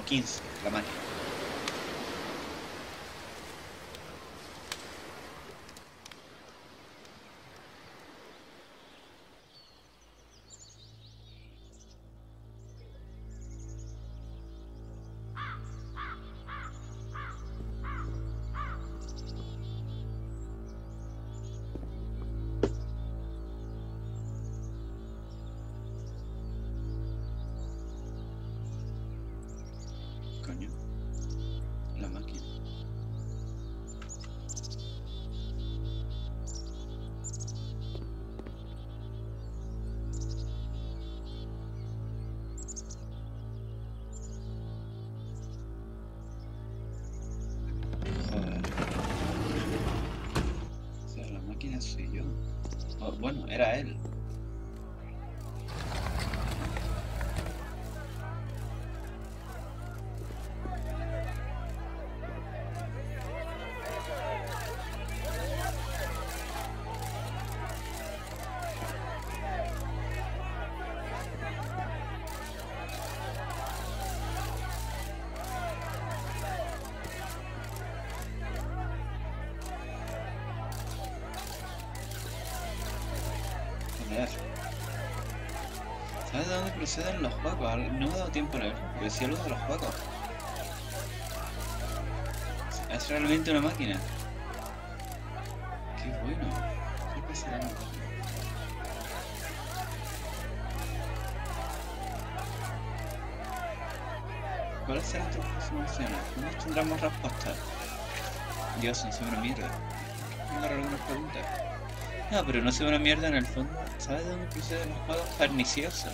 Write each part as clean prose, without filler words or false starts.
15, la máquina. Coño, la máquina. Joder. O sea, la máquina soy yo. Oh, bueno, era él. ¿Sabes de dónde proceden los juegos? No me ha dado tiempo a leer, pero sí algo de los juegos. Es realmente una máquina. Qué bueno. ¿Qué pasará? ¿Cuáles serán tus próximas acciones? ¿Cómo tendremos respuestas? Dios, no soy una mierda. Tengo algunas preguntas. No, pero no soy una mierda en el fondo. ¿Sabes de dónde proceden los juegos perniciosos?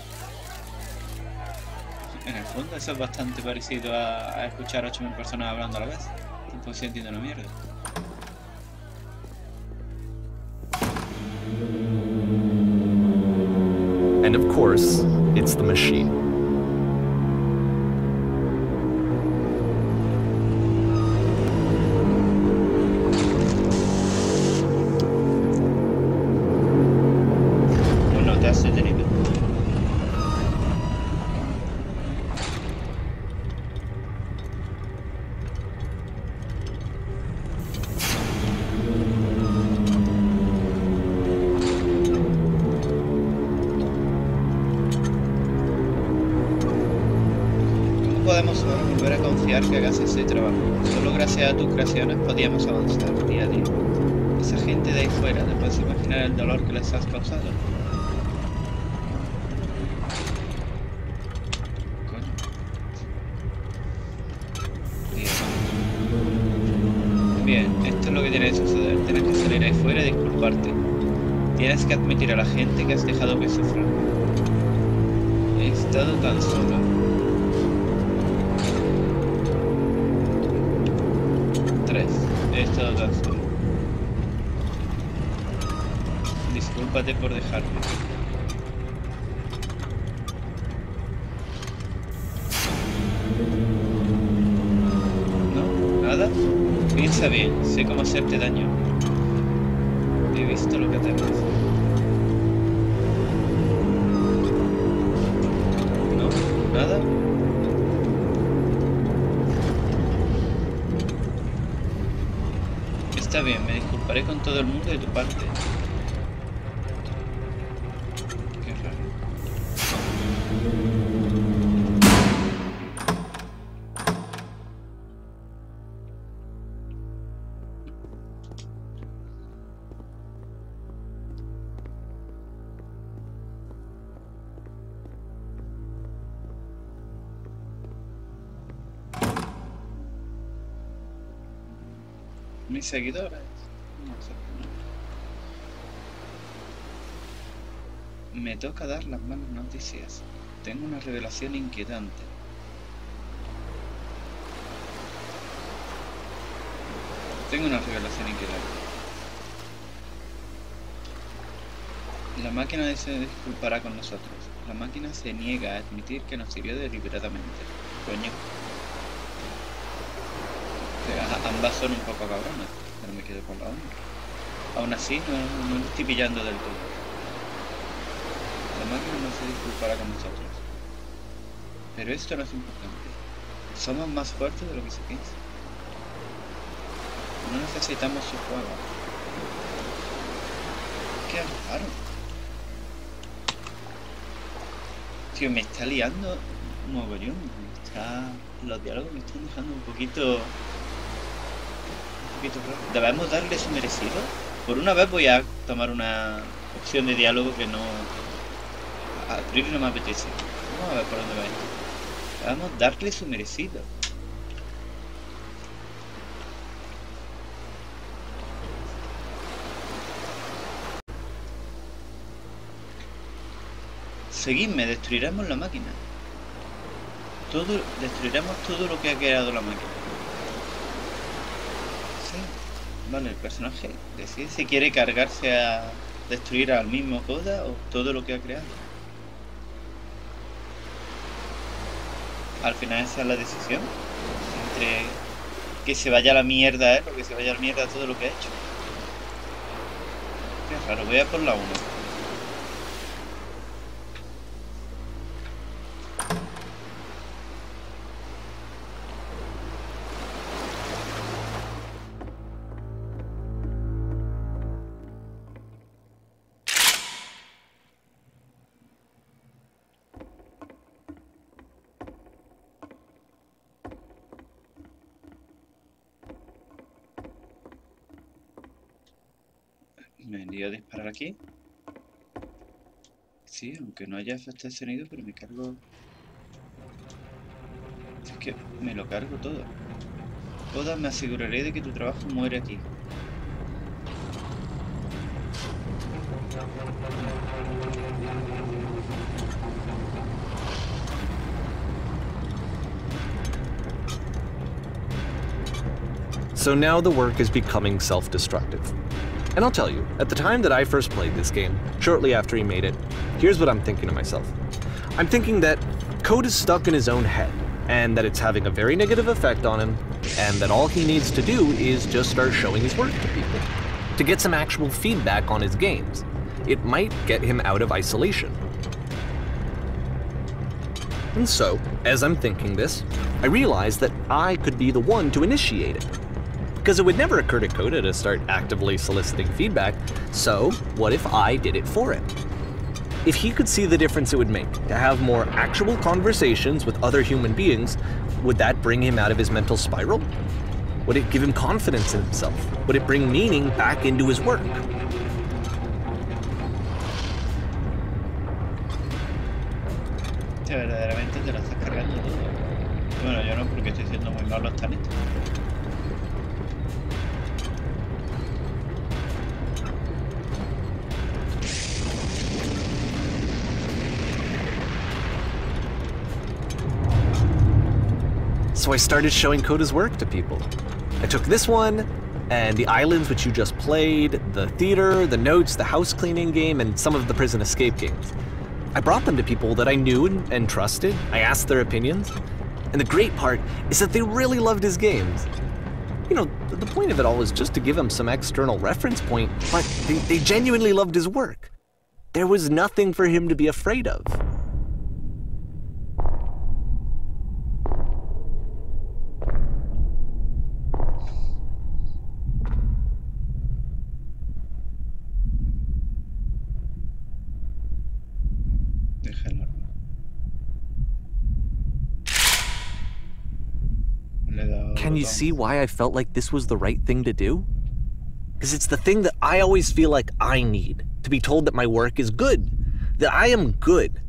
En el fondo eso es bastante parecido a escuchar a 8000 personas hablando a la vez. Tampoco se entiende una mierda. And of course, it's the machine. Bueno, te has detenido. Podemos ahora volver a confiar que hagas ese trabajo. Solo gracias a tus creaciones podíamos avanzar día a día. Esa gente de ahí fuera, ¿te puedes imaginar el dolor que les has causado? Coño. Bien, esto es lo que tiene que suceder. Tienes que salir ahí fuera y disculparte. Tienes que admitir a la gente que has dejado que sufra. He estado tan solo. He estado tan solo. Discúlpate por dejarme. ¿No? ¿Nada? Piensa bien, sé cómo hacerte daño. He visto lo que temes. ¿No? ¿Nada? Está bien, me disculparé con todo el mundo de tu parte. Qué raro. Mis seguidores. No sé. Me toca dar las malas noticias. Tengo una revelación inquietante. La máquina se disculpará con nosotros. La máquina se niega a admitir que nos hirió deliberadamente. Coño. Ambas son un poco cabronas, pero me quedo con la otra. Aún así, no lo estoy pillando del todo. La máquina no se disculpará con nosotros. Pero esto no es importante. Somos más fuertes de lo que se piensa. No necesitamos su juego. Qué raro. Tío, me está liando mogollón. Los diálogos me están dejando un poquito raro. ¿Debemos darle su merecido? Por una vez voy a tomar una opción de diálogo que no... A priori no me apetece. Vamos a ver por dónde va esto. Debemos darle su merecido. Seguidme, destruiremos la máquina. Destruiremos todo lo que ha creado la máquina. Sí. Vale, el personaje decide si quiere cargarse a destruir al mismo Toda o todo lo que ha creado. Al final esa es la decisión. Entre que se vaya a la mierda a él o que se vaya a la mierda todo lo que ha hecho. Qué raro, voy a por la 1. Me lío a disparar aquí. Sí, aunque no haya efecto de sonido, pero me cargo... Es que me lo cargo todo. Toda, me aseguraré de que tu trabajo muere aquí. So now the work is becoming self-destructive. And I'll tell you, at the time that I first played this game, shortly after he made it, here's what I'm thinking to myself. I'm thinking that code is stuck in his own head, and that it's having a very negative effect on him, and that all he needs to do is just start showing his work to people, to get some actual feedback on his games. It might get him out of isolation. And so, as I'm thinking this, I realize that I could be the one to initiate it. Because it would never occur to Coda to start actively soliciting feedback, so what if I did it for him? If he could see the difference it would make to have more actual conversations with other human beings, would that bring him out of his mental spiral? Would it give him confidence in himself? Would it bring meaning back into his work? Verdaderamente te la estás cargando todo. Bueno, yo no, porque estoy haciendo muy mal los talentos. So I started showing Coda's work to people. I took this one, and the islands which you just played, the theater, the notes, the house cleaning game, and some of the prison escape games. I brought them to people that I knew and trusted. I asked their opinions. And the great part is that they really loved his games. You know, the point of it all was just to give him some external reference point, but they genuinely loved his work. There was nothing for him to be afraid of. Déjalo. Can you see why I felt like this was the right thing to do? Because it's the thing that I always feel like I need, to be told that my work is good, that I am good.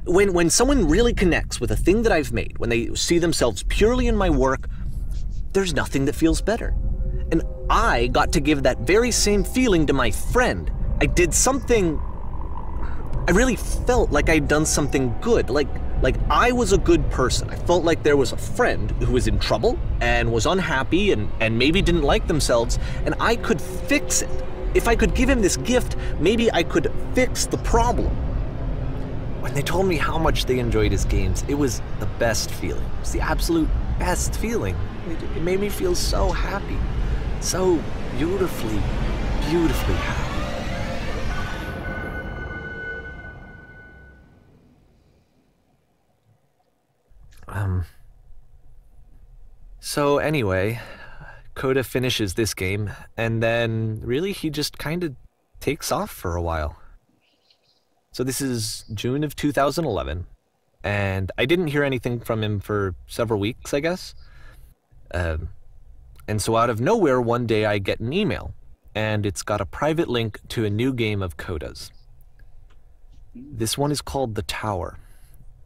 When someone really connects with a thing that I've made, when they see themselves purely in my work, there's nothing that feels better. And I got to give that very same feeling to my friend. I did something... I really felt like I'd done something good, like I was a good person. I felt like there was a friend who was in trouble and was unhappy and maybe didn't like themselves, and I could fix it. If I could give him this gift, maybe I could fix the problem. When they told me how much they enjoyed his games, it was the best feeling. It was the absolute best feeling. It made me feel so happy, so beautifully, beautifully happy. So anyway, Coda finishes this game, and then really he just kind of takes off for a while. So this is June of 2011, and I didn't hear anything from him for several weeks, I guess. And so out of nowhere, one day I get an email, and it's got a private link to a new game of Coda's. This one is called The Tower,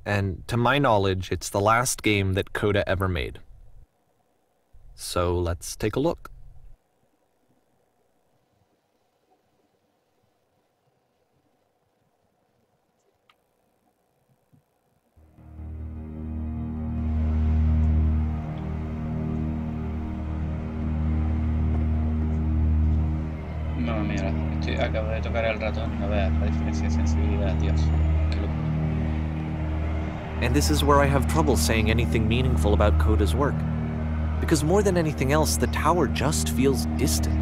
and to my knowledge, it's the last game that Coda ever made. So let's take a look. No, mira, acabo de tocar el ratón, no veas la diferencia de sensibilidad, Dios. Qué locura. And this is where I have trouble saying anything meaningful about Coda's work. Because more than anything else, The Tower just feels distant.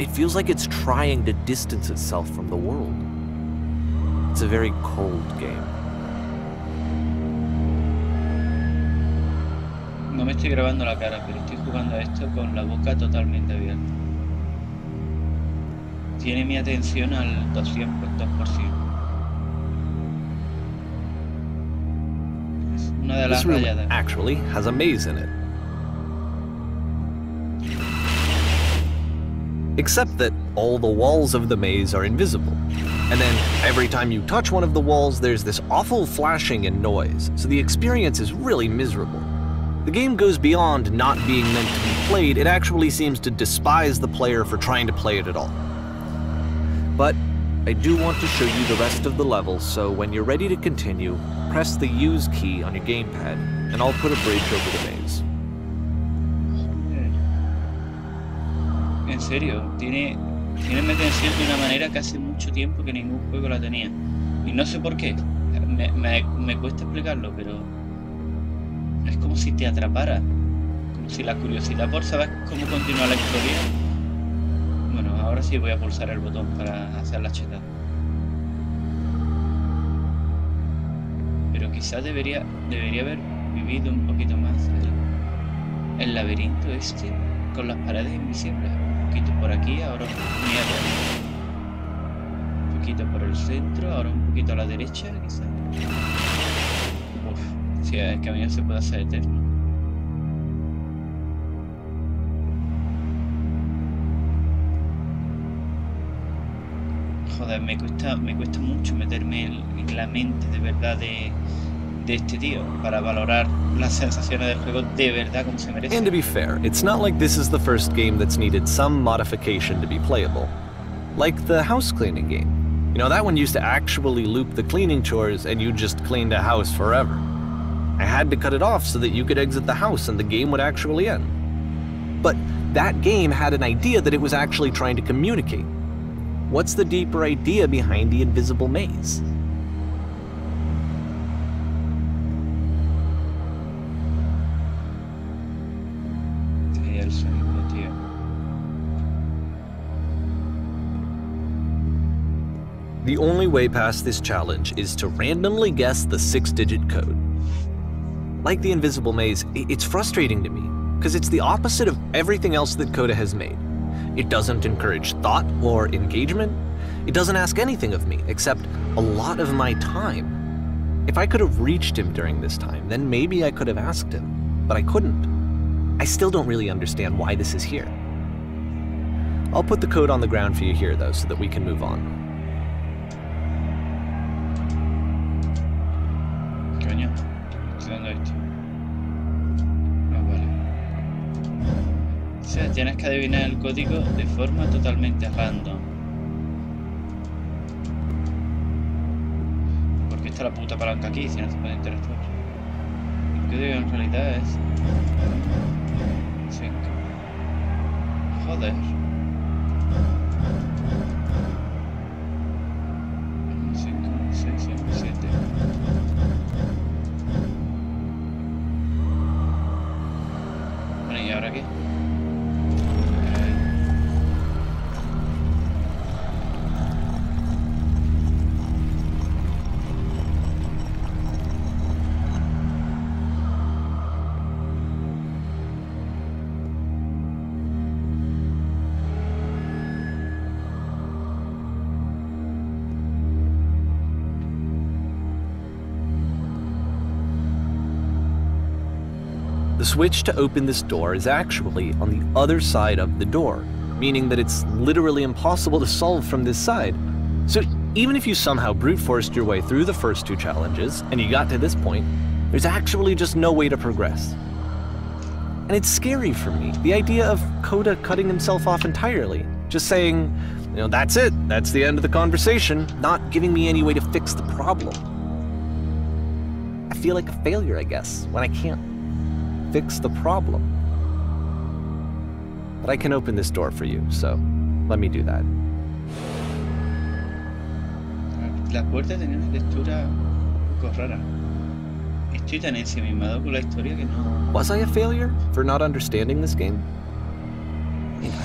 It feels like it's trying to distance itself from the world. It's a very cold game. No me estoy grabando la cara, pero estoy jugando a esto con la boca totalmente abierta. Tiene mi atención al 200%. Es una de las This room rayadas. actually has a maze in it. Except that all the walls of the maze are invisible. And then every time you touch one of the walls, there's this awful flashing and noise, so the experience is really miserable. The game goes beyond not being meant to be played, it actually seems to despise the player for trying to play it at all. But I do want to show you the rest of the levels, so when you're ready to continue, press the Use key on your gamepad, and I'll put a bridge over the maze. En serio, tiene mi atención de una manera que hace mucho tiempo que ningún juego la tenía. Y no sé por qué, me cuesta explicarlo, pero es como si te atrapara. Como si la curiosidad por saber cómo continúa la historia. Bueno, ahora sí voy a pulsar el botón para hacer la chetada. Pero quizás debería haber vivido un poquito más el laberinto este con las paredes invisibles. Un poquito por aquí, ahora un poquito por el centro, ahora un poquito a la derecha, quizás. Uf, si el camino se puede hacer eterno. Joder, me cuesta mucho meterme en la mente de verdad de este tío para valorar las sensaciones del juego de verdad como se merece. And to be fair, it's not like this is the first game that's needed some modification to be playable. Like the house cleaning game. You know, that one used to actually loop the cleaning chores and you just cleaned a house forever. I had to cut it off so that you could exit the house and the game would actually end. But that game had an idea that it was actually trying to communicate. What's the deeper idea behind the invisible maze? The only way past this challenge is to randomly guess the 6-digit code. Like the invisible maze, it's frustrating to me, because it's the opposite of everything else that Coda has made. It doesn't encourage thought or engagement. It doesn't ask anything of me, except a lot of my time. If I could have reached him during this time, then maybe I could have asked him, but I couldn't. I still don't really understand why this is here. I'll put the code on the ground for you here, though, so that we can move on. Coño, estoy dando esto. Ah, vale. O sea, tienes que adivinar el código de forma totalmente random. ¿Por qué está la puta palanca aquí si no se puede interactuar? El código en realidad es 5. Joder. 5, 6, 7, 7. Bueno, ¿y ahora qué? The switch to open this door is actually on the other side of the door, meaning that it's literally impossible to solve from this side. So even if you somehow brute forced your way through the first 2 challenges and you got to this point, there's actually just no way to progress. And it's scary for me, the idea of Coda cutting himself off entirely, just saying, you know, that's it, that's the end of the conversation, not giving me any way to fix the problem. I feel like a failure, I guess, when I can't fix the problem. But I can open this door for you, so let me do that. La puerta tenía una lectura un poco rara. Estoy tan ensimismado con la historia que no... Was I a failure for not understanding this game?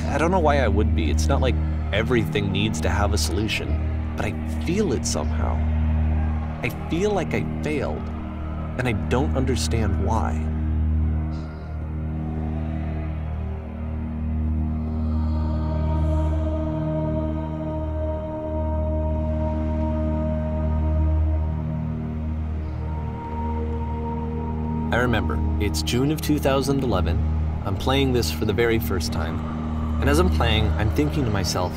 I don't know why I would be. It's not like everything needs to have a solution, but I feel it somehow. I feel like I failed, and I don't understand why. I remember, it's June of 2011, I'm playing this for the very first time, and as I'm playing, I'm thinking to myself,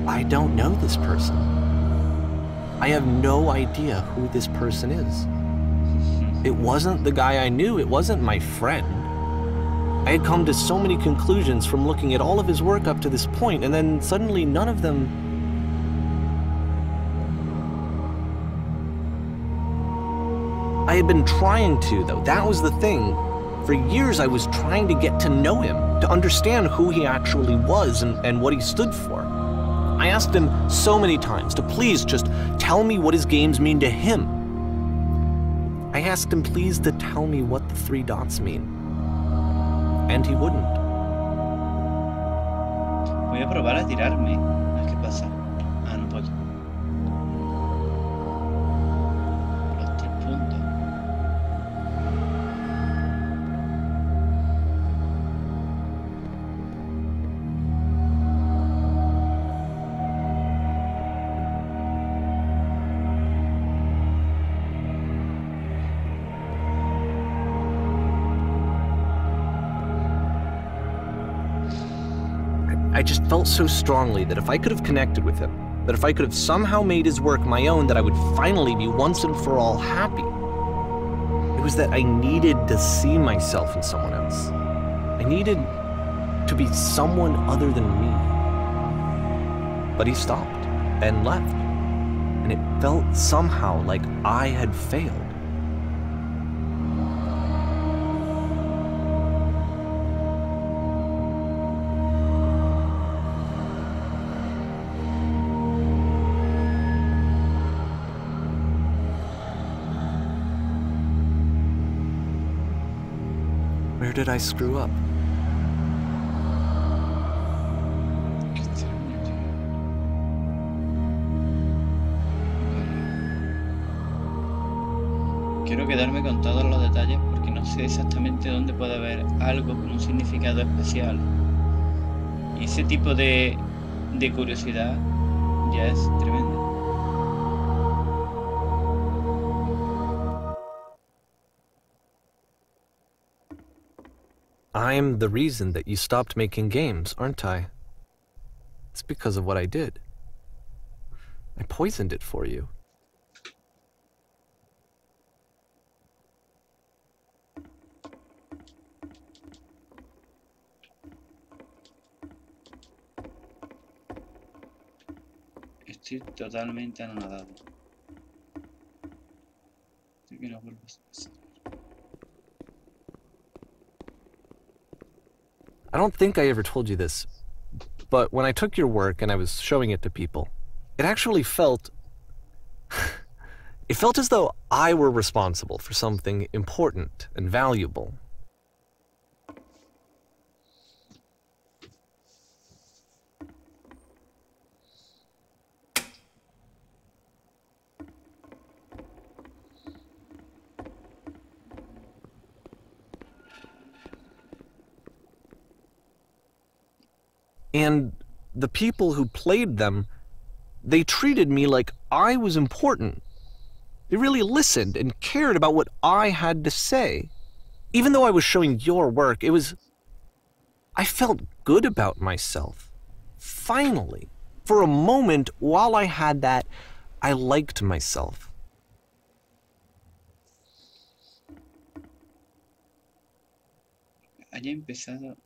I don't know this person. I have no idea who this person is. It wasn't the guy I knew, it wasn't my friend. I had come to so many conclusions from looking at all of his work up to this point, and then suddenly none of them... I had been trying to, though. That was the thing. For years, I was trying to get to know him, to understand who he actually was and what he stood for. I asked him so many times to please just tell me what his games mean to him. I asked him please to tell me what the 3 dots mean. And he wouldn't. Voy a probar a tirarme. A ver qué pasa. Ah, no puedo. Los 3 puntos. I just felt so strongly that if I could have connected with him, that if I could have somehow made his work my own, that I would finally be once and for all happy. It was that I needed to see myself in someone else. I needed to be someone other than me. But he stopped and left, and it felt somehow like I had failed. Where did I screw up? Quiero quedarme con todos los detalles porque no sé exactamente dónde puede haber algo con un significado especial. Y ese tipo de curiosidad ya es tremendo. I'm the reason that you stopped making games, aren't I? It's because of what I did. I poisoned it for you. Estoy totalmente anonadado. Estoy que no vuelvo a pasar. I don't think I ever told you this, but when I took your work and I was showing it to people, it actually felt... it felt as though I were responsible for something important and valuable. And the people who played them, they treated me like I was important. They really listened and cared about what I had to say. Even though I was showing your work, I felt good about myself. Finally. For a moment, while I had that, I liked myself.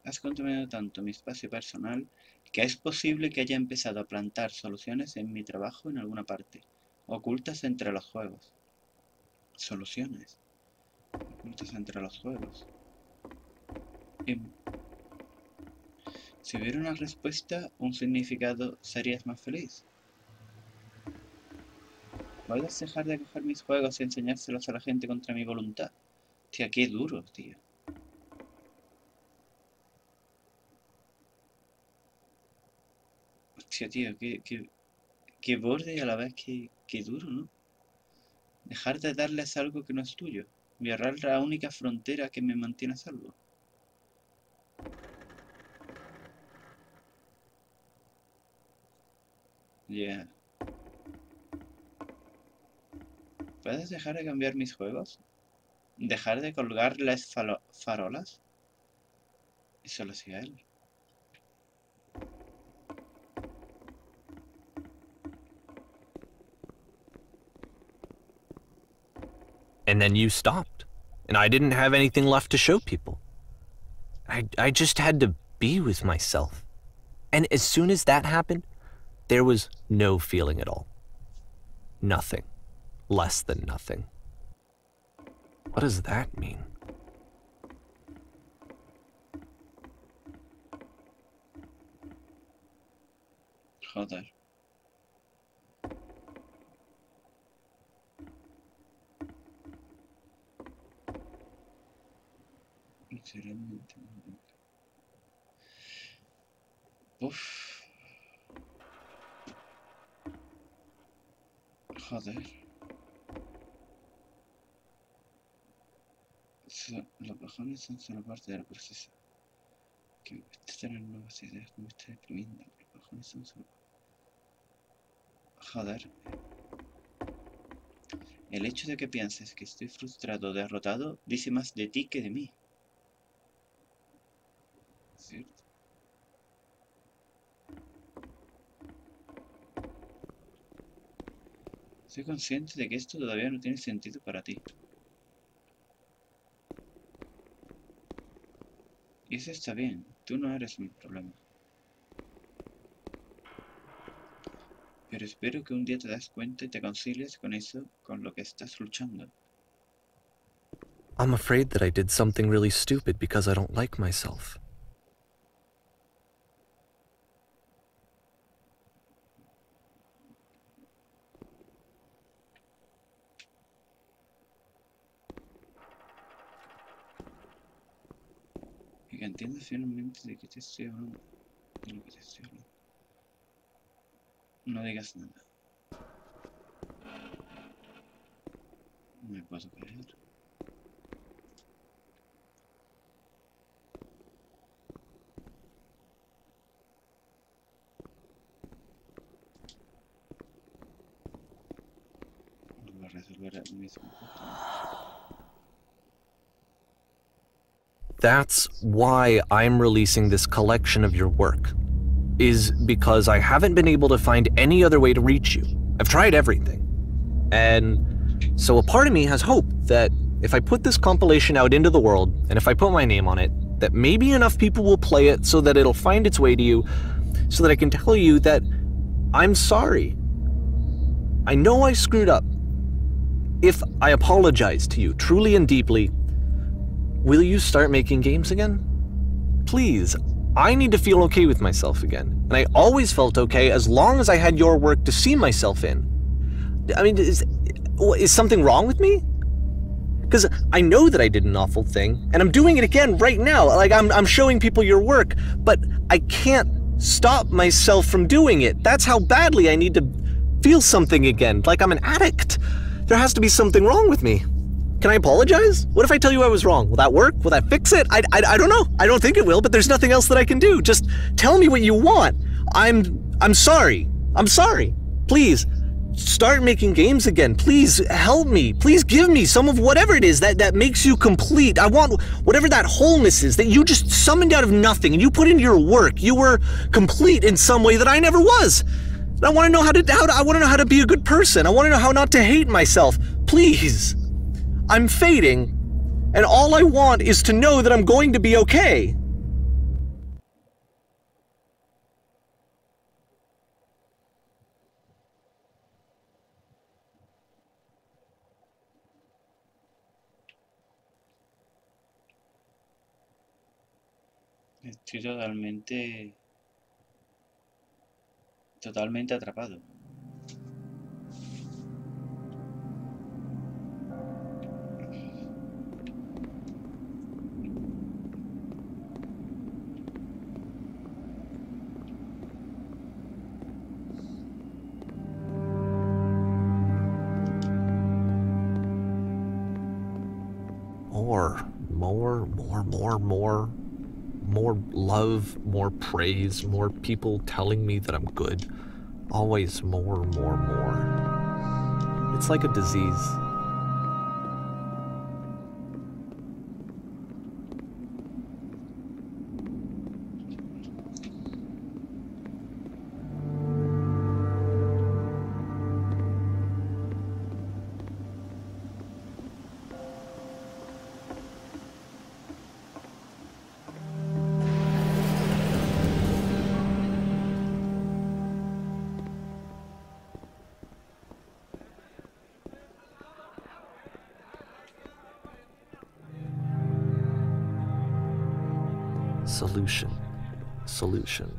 Has contaminado tanto mi espacio personal que es posible que haya empezado a plantar soluciones en mi trabajo en alguna parte, ocultas entre los juegos. Soluciones ocultas entre los juegos. Y si hubiera una respuesta, un significado, ¿serías más feliz? ¿Puedes dejar de coger mis juegos y enseñárselos a la gente contra mi voluntad? Tía, qué duro, tío. Hostia, tío, qué borde y a la vez qué duro, ¿no? Dejar de darles algo que no es tuyo. Violar la única frontera que me mantiene a salvo. Yeah. ¿Puedes dejar de cambiar mis juegos? ¿Dejar de colgarles farolas? Eso lo hacía él. And then you stopped, and I didn't have anything left to show people. I just had to be with myself. And as soon as that happened, there was no feeling at all. Nothing. Less than nothing. What does that mean? Joder. Excelente. Uf. Joder. Los bajones son solo parte del proceso. Que me gusta tener nuevas ideas, no me está deprimiendo. Los bajones son solo... Joder. El hecho de que pienses que estoy frustrado o derrotado dice más de ti que de mí. ¿Cierto? Soy consciente de que esto todavía no tiene sentido para ti. Y eso está bien, tú no eres mi problema. Pero espero que un día te das cuenta y te concilies con eso, con lo que estás luchando. I'm afraid that I did something really stupid because I don't like myself. Y que entiendas finalmente de qué te estoy hablando, de lo que te estoy hablando. No digas nada. No me puedo creer. No voy a resolver el mismo. That's why I'm releasing this collection of your work, is because I haven't been able to find any other way to reach you. I've tried everything. And so a part of me has hope that if I put this compilation out into the world, and if I put my name on it, that maybe enough people will play it so that it'll find its way to you, so that I can tell you that I'm sorry. I know I screwed up. If I apologize to you truly and deeply, will you start making games again? Please, I need to feel okay with myself again. And I always felt okay as long as I had your work to see myself in. I mean, is something wrong with me? Because I know that I did an awful thing, and I'm doing it again right now. Like, I'm showing people your work, but I can't stop myself from doing it. That's how badly I need to feel something again, like I'm an addict. There has to be something wrong with me. Can I apologize? What if I tell you I was wrong? Will that work? Will that fix it? I don't know. I don't think it will, but there's nothing else that I can do. Just tell me what you want. I'm sorry. I'm sorry. Please, start making games again. Please help me. Please give me some of whatever it is that makes you complete. I want whatever that wholeness is that you just summoned out of nothing and you put into your work. You were complete in some way that I never was. I want to know I want to know how to be a good person. I want to know how not to hate myself. Please. I'm fading, and all I want is to know that I'm going to be okay. Estoy totalmente atrapado. More love, more praise, more people telling me that I'm good. Always more. It's like a disease.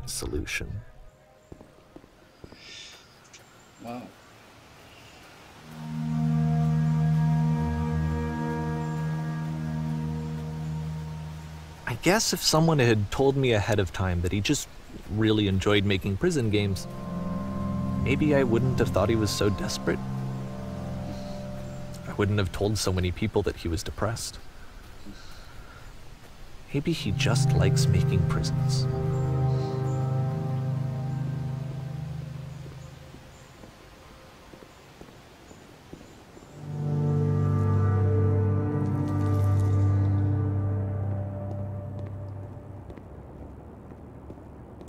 Solution. Wow. I guess if someone had told me ahead of time that he just really enjoyed making prison games, maybe I wouldn't have thought he was so desperate. I wouldn't have told so many people that he was depressed. Maybe he just likes making prisons.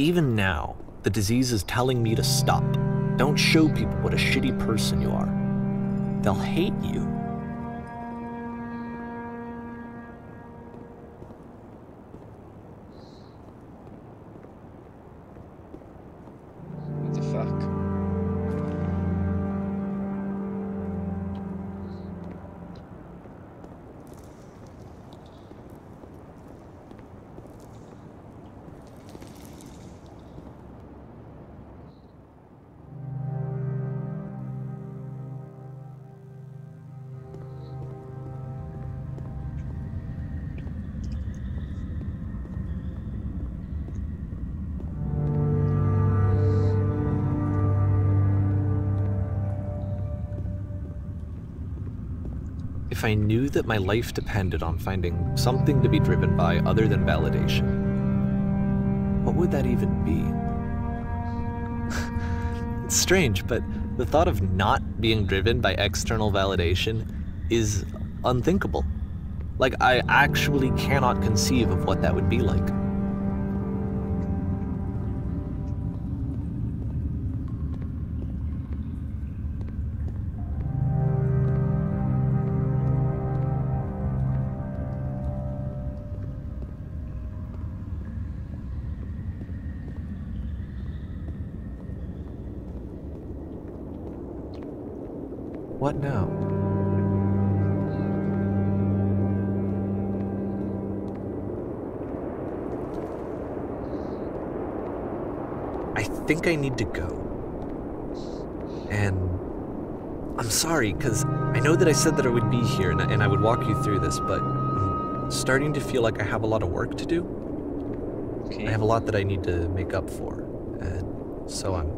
Even now, the disease is telling me to stop. Don't show people what a shitty person you are. They'll hate you. What the fuck? If I knew that my life depended on finding something to be driven by other than validation, what would that even be? It's strange, but the thought of not being driven by external validation is unthinkable. Like, I actually cannot conceive of what that would be like. What now? I think I need to go. And I'm sorry, because I know that I said that I would be here and I would walk you through this, but I'm starting to feel like I have a lot of work to do. Okay. I have a lot that I need to make up for, and so I'm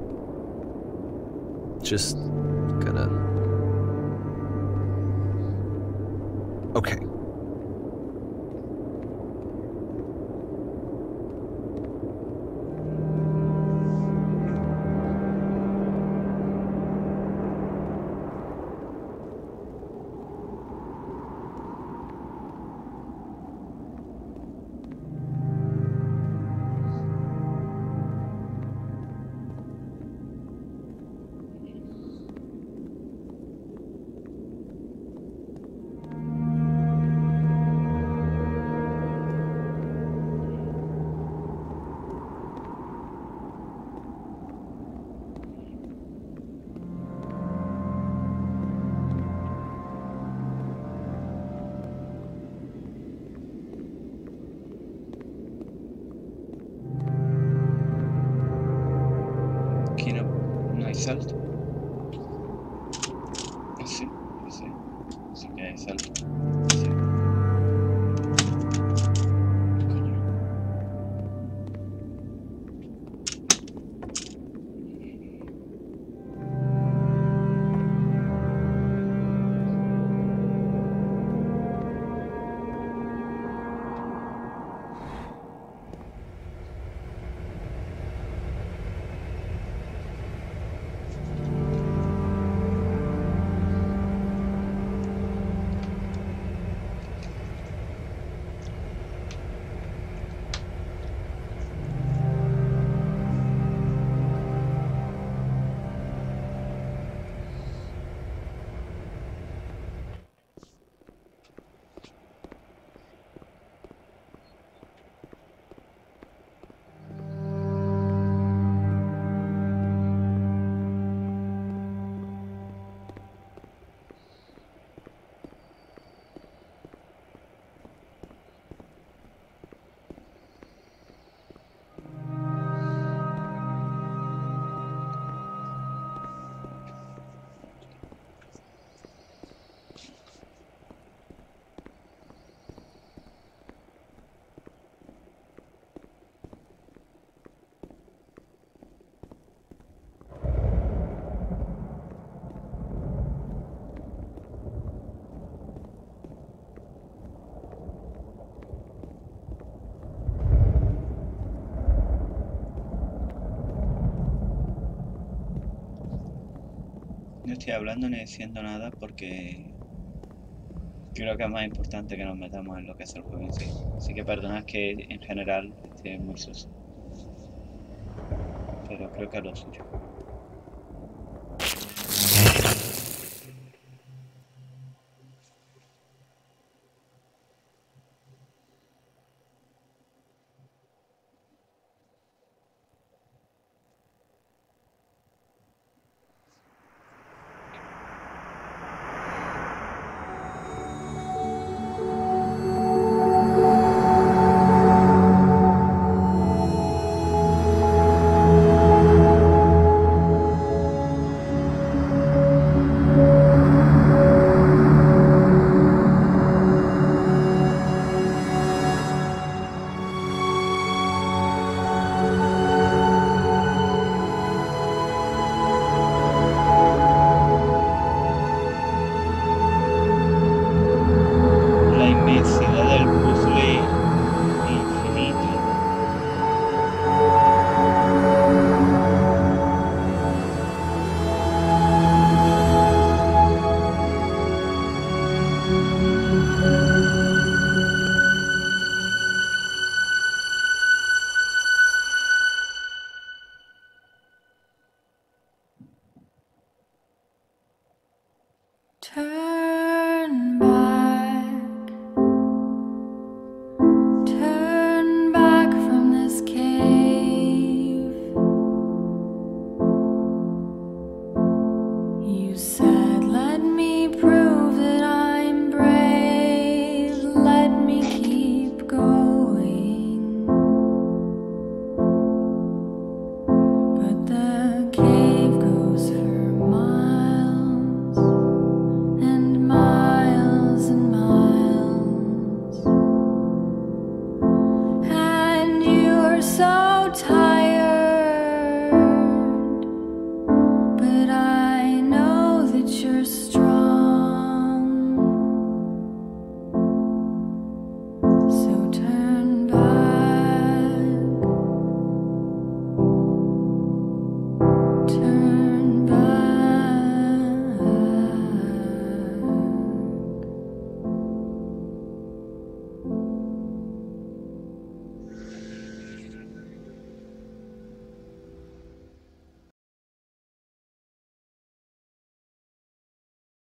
just gonna... Okay. salto. Sí, sí. Así que salto. Sí. Coño. No estoy hablando ni diciendo nada porque creo que es más importante que nos metamos en lo que es el juego en sí. Así que perdonad que en general esté muy soso. Pero creo que es lo suyo.